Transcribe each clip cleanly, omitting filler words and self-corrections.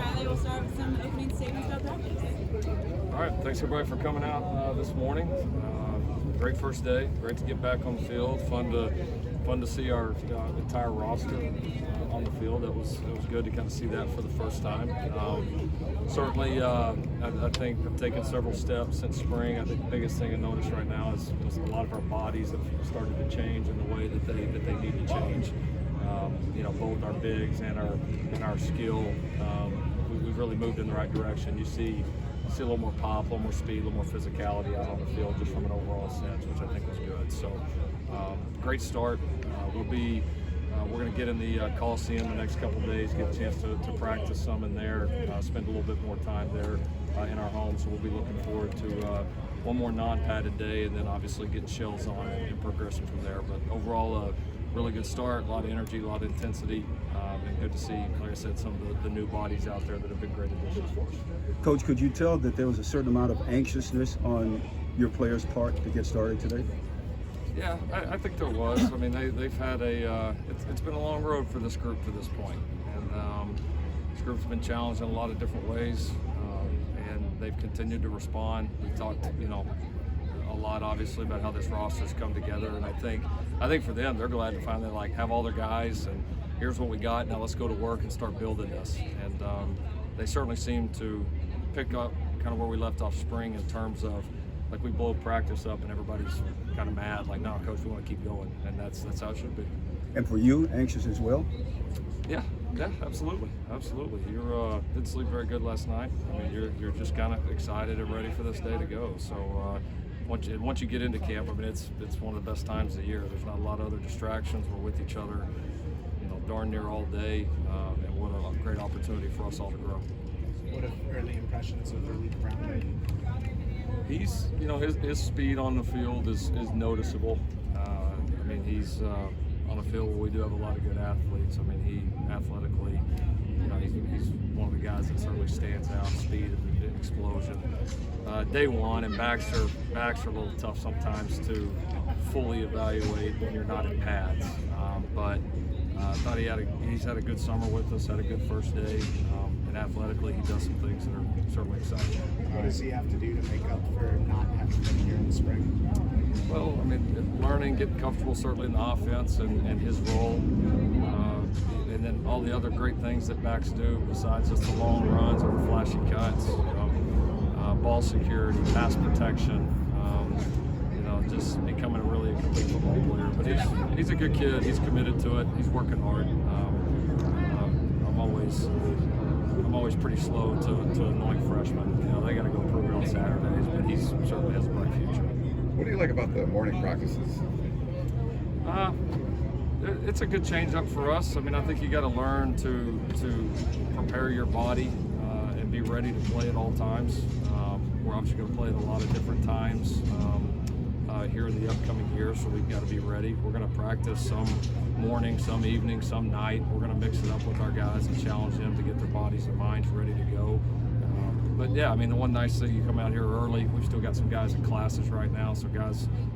Riley. We'll start with some opening statements about practice. All right, thanks everybody for coming out this morning. Great first day. Great to get back on the field. Fun to see our entire roster on the field. It was good to kind of see that for the first time. Certainly, I think I've taken several steps since spring. I think the biggest thing I noticed right now is a lot of our bodies have started to change in the way that they need to change. Both our bigs and our skill, we've really moved in the right direction. You see a little more pop, a little more speed, a little more physicality out on the field just from an overall sense, which I think was good. So, great start. We're going to get in the Coliseum the next couple of days, get a chance to practice some in there, spend a little bit more time there in our home. So we'll be looking forward to one more non-padded day, and then obviously getting shells on and progressing from there. But overall, really good start, a lot of energy, a lot of intensity, and good to see, like I said, some of the new bodies out there that have been great additions for us. Coach, could you tell that there was a certain amount of anxiousness on your players' part to get started today? Yeah, I think there was. I mean, they've had it's been a long road for this group to this point, and this group's been challenged in a lot of different ways, and they've continued to respond. We talked, a lot obviously about how this roster's come together, and I think for them, they're glad to finally have all their guys, and here's what we got. Now let's go to work and start building this. And they certainly seem to pick up kind of where we left off spring in terms of we blow practice up and everybody's kind of mad, no, coach, we want to keep going, and that's how it should be. And for you, anxious as well? Yeah, absolutely. You didn't sleep very good last night. I mean, you're just kind of excited and ready for this day to go. So once you get into camp, I mean, it's one of the best times of the year. There's not a lot of other distractions. We're with each other, darn near all day, and what a great opportunity for us all to grow. What are early impressions of Early Brown? He's, his speed on the field is noticeable. I mean, he's on a field where we do have a lot of good athletes. I mean, he athletically, he's one of the guys that certainly stands out. Speed and explosion. Day one, and Baxter a little tough sometimes to fully evaluate when you're not in pads. But I thought he's had a good summer with us, had a good first day, and athletically he does some things that are certainly exciting. What does he have to do to make up for not having been here in the spring? Well, I mean, learning, getting comfortable certainly in the offense and his role, and then all the other great things that backs do besides just the long runs or the flashy cuts, ball security, pass protection, just becoming a complete football player. But he's a good kid. He's committed to it. He's working hard. I'm always pretty slow to anoint freshmen. They got to go prove it on Saturdays, but he certainly has a bright future. What do you like about the morning practices? It's a good change up for us. I mean, I think you got to learn to prepare your body and be ready to play at all times. We're obviously going to play at a lot of different times here in the upcoming year, so we've got to be ready. We're going to practice some morning, some evening, some night. We're going to mix it up with our guys and challenge them to get their bodies and minds ready to go. But yeah, I mean, the one nice thing, you come out here early. We've still got some guys in classes right now, so a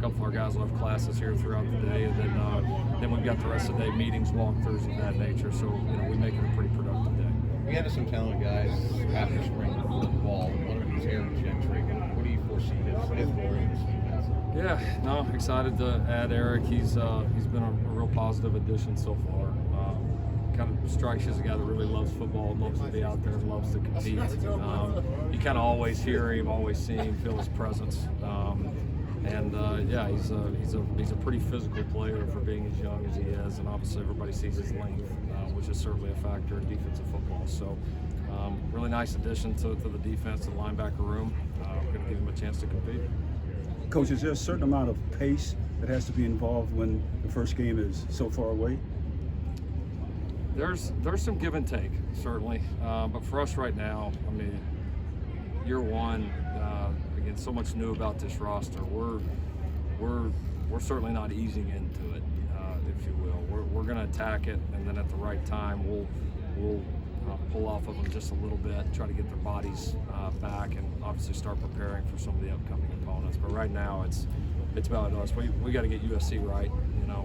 couple of our guys will have classes here throughout the day, and then we've got the rest of the day meetings, walkthroughs of that nature. So we make it a pretty productive day. We had some talented guys after spring ball. One of these Aaron Gentry. What do you foresee his role in this defense? Yeah, no, excited to add Eric. He's been a real positive addition so far. Kind of strikes you as a guy that really loves football, loves to be out there, loves to compete. You kind of always hear him, always see him, feel his presence. Yeah, he's a pretty physical player for being as young as he is, and obviously everybody sees his length, which is certainly a factor in defensive football. So, really nice addition to the defense, to the linebacker room. We're going to give him a chance to compete. Coach, is there a certain amount of pace that has to be involved when the first game is so far away? There's some give and take, certainly, but for us right now, I mean, year one, again, so much new about this roster. We're certainly not easing into it, if you will. We're going to attack it, and then at the right time, we'll pull off of them just a little bit, try to get their bodies back, and obviously start preparing for some of the upcoming opponents. But right now, it's about us. We got to get USC right.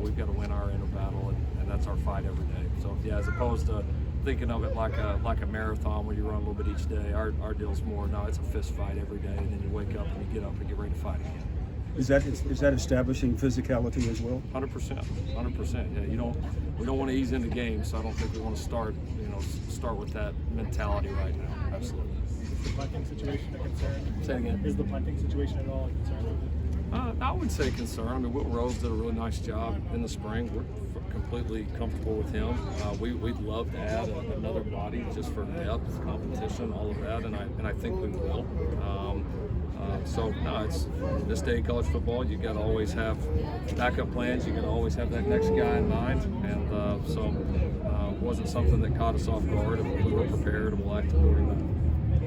We've got to win our inner battle, and that's our fight every day. So yeah, as opposed to thinking of it like a marathon where you run a little bit each day. Our deal's more, no, it's a fist fight every day, and then you wake up and you get up and get ready to fight again. Is that establishing physicality as well? 100%. Yeah, we don't want to ease into games, so I don't think we want to start with that mentality right now. Absolutely. Is the punting situation a concern? Say it again. Is the punting situation at all a concern? I wouldn't say concern. I mean, Will Rose did a really nice job in the spring. We're completely comfortable with him. We'd love to add another body just for depth, competition, all of that, and I think we will. So no, it's this day in college football. You got to always have backup plans. You got to always have that next guy in mind, and it wasn't something that caught us off guard. We were prepared, and we'll act accordingly.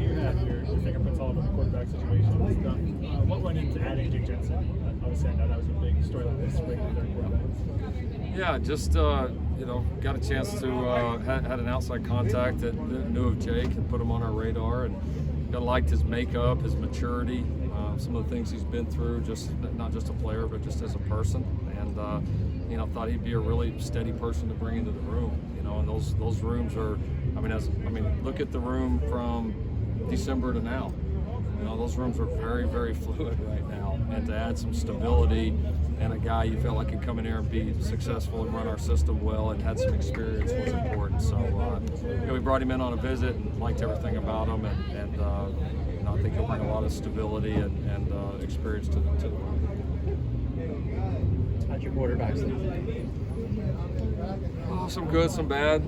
You had your fingerprints all over the quarterback situation. What went into adding Jake Jensen? Obviously, I know that was a big storyline this spring with their quarterbacks. Yeah, just got a chance to had an outside contact that knew of Jake and put him on our radar, and liked his makeup, his maturity, some of the things he's been through, just not just a player, but just as a person, and thought he'd be a really steady person to bring into the room. And those rooms are, look at the room from December to now. Those rooms are very, very fluid right now, and to add some stability and a guy you felt like could come in here and be successful and run our system well and had some experience was important. So we brought him in on a visit and liked everything about him, and I think he'll bring a lot of stability and experience to the room. How'd your quarterbacks Oh, some good, some bad.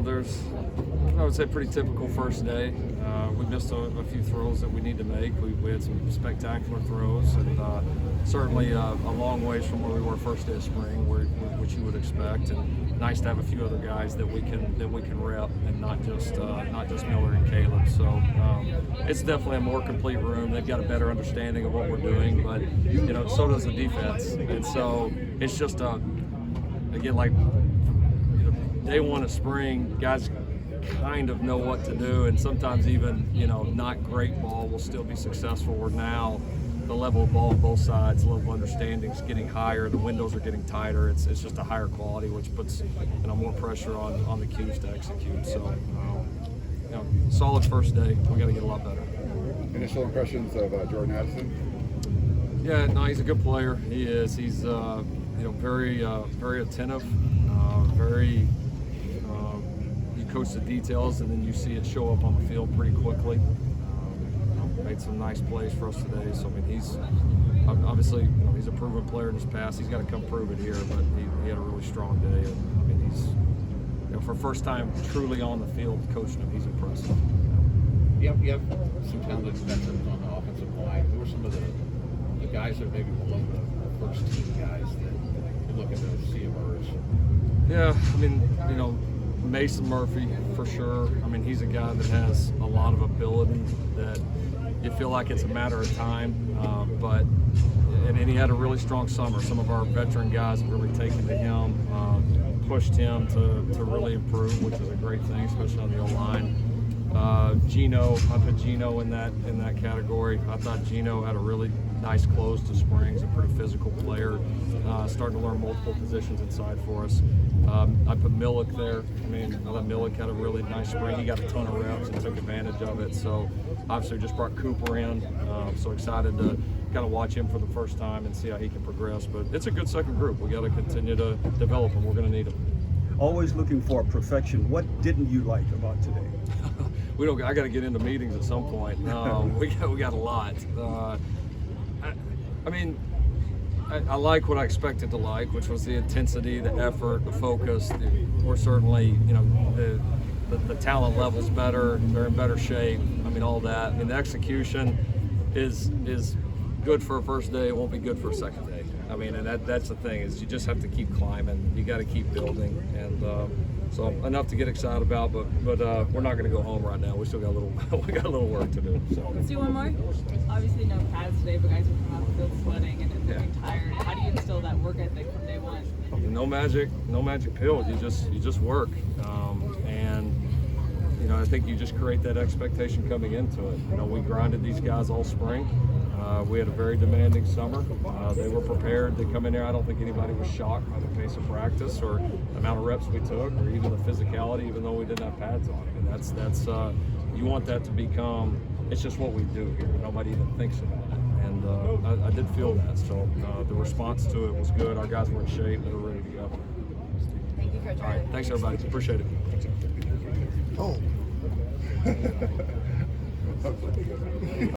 There's, I would say, pretty typical first day. We missed a few throws that we need to make. We had some spectacular throws, and certainly a long ways from where we were first day of spring, which you would expect. And nice to have a few other guys that we can rep, and not just Miller and Caleb. So it's definitely a more complete room. They've got a better understanding of what we're doing, but so does the defense. And so it's just again, like day one of spring, guys kind of know what to do, and sometimes even not great ball will still be successful. Where now the level of ball on both sides, the level of understanding is getting higher, the windows are getting tighter. It's just a higher quality, which puts more pressure on the Qs to execute. So solid first day. We got to get a lot better. Initial impressions of Jordan Addison? Yeah, no, he's a good player. He is. He's very attentive, very. Coach the details, and then you see it show up on the field pretty quickly. Made some nice plays for us today. So he's obviously he's a proven player in his past. He's got to come prove it here, but he had a really strong day. And he's for first time truly on the field coaching him, he's impressive. You have some talented veterans on the offensive line. Who are some of the guys that maybe below the first team guys that you look at those see emerge? Yeah, Mason Murphy, for sure. He's a guy that has a lot of ability that you feel like it's a matter of time. And he had a really strong summer. Some of our veteran guys have really taken to him, pushed him to really improve, which is a great thing, especially on the O-line. Gino, I put Gino in that category. I thought Gino had a really nice close to spring. He's a pretty physical player, starting to learn multiple positions inside for us. I put Millick there. I thought Millick had a really nice spring. He got a ton of reps and took advantage of it. So obviously just brought Cooper in. So excited to kind of watch him for the first time and see how he can progress. But it's a good second group. We got to continue to develop him. We're going to need him. Always looking for perfection. What didn't you like about today? I got to get into meetings at some point. We got a lot. I like what I expected to like, which was the intensity, the effort, the focus. We're certainly, the talent level's better. They're in better shape. All that. The execution is good for a first day. It won't be good for a second day. And that's the thing, is you just have to keep climbing. You got to keep building, and so enough to get excited about. But we're not going to go home right now. We still got a little work to do. So let's do one more. Obviously, no pads today, but guys are coming off the field sweating and looking tired. How do you instill that work ethic from day one? No magic pill. You just work, and I think you just create that expectation coming into it. We grinded these guys all spring. We had a very demanding summer. They were prepared to come in there. I don't think anybody was shocked by the pace of practice or the amount of reps we took, or even the physicality, even though we didn't have pads on. I mean, that's you want that to become. It's just what we do here. Nobody even thinks about it, and I did feel that. So the response to it was good. Our guys were in shape. They were ready to go. Thank you, Coach. All right, thanks everybody. Appreciate it. Oh.